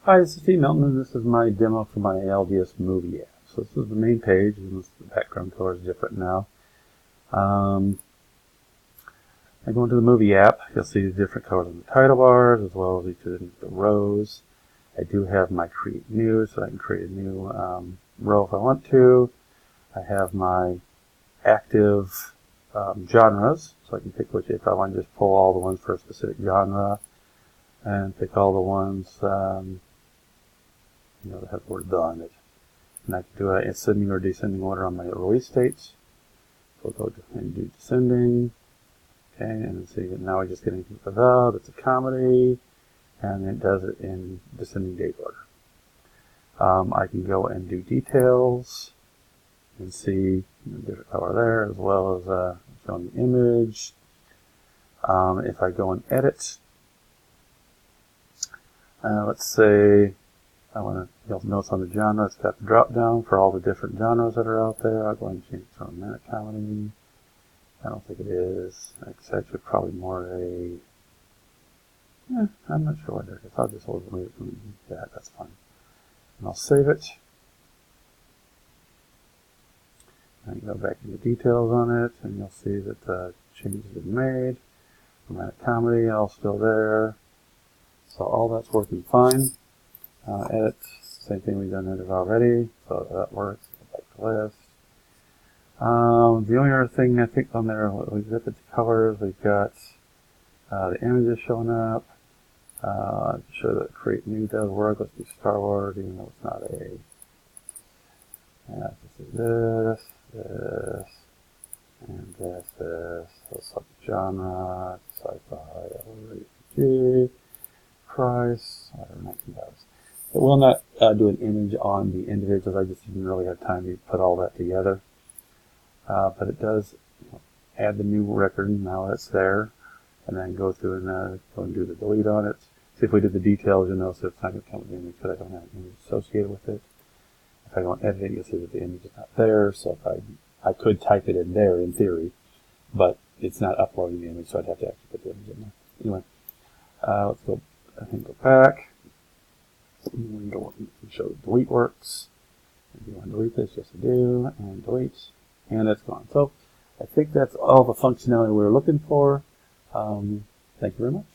Hi, this is Steve Milton, and this is my demo for my LDS Movie App. So this is the main page, and the background color is different now. I go into the Movie App. You'll see the different colors on the title bars, as well as each of the rows. I do have my Create New, so I can create a new row if I want to. I have my active genres, so I can pick which, if I want to just pull all the ones for a specific genre, and pick all the ones that have the word "the" on it. And I can do an ascending or descending order on my release dates. So I'll go and do descending. Okay, and see that now we're just getting to the that's a comedy, and it does it in descending date order. I can go and do details and see the different color there, as well as showing the image. If I go and edit, let's say you'll notice on the genre, it's got the drop down for all the different genres that are out there. I'll go ahead and change it to romantic comedy. I don't think it is. It's actually probably more I'm not sure what it is. I'll just leave it from that. That's fine. And I'll save it. And go back into details on it, and you'll see that the changes have been made. Romantic comedy, all still there. So all that's working fine. Edit, same thing we've done edit already, so that works. Go back to list. The only other thing I think on there, we've got the colors, we've got the images showing up. Sure that Create New does work. Let's do Star Wars, even though it's not a. This is this, and this. So select genre, sci-fi, RPG, price, $19. It will not do an image on the individuals. I just didn't really have time to put all that together. But it does add the new record now that's there, and then go through and go and do the delete on it. See if we did the details, you'll notice it's not going to come with the image because I don't have an image associated with it. If I go and edit it, you'll see that the image is not there. So if I could type it in there in theory, but it's not uploading the image, so I'd have to actually put the image in there. Anyway, let's go. I think go back. And go and show the delete works. If you want to delete this, yes I do, and delete, and it's gone. So I think that's all the functionality we're looking for. Thank you very much.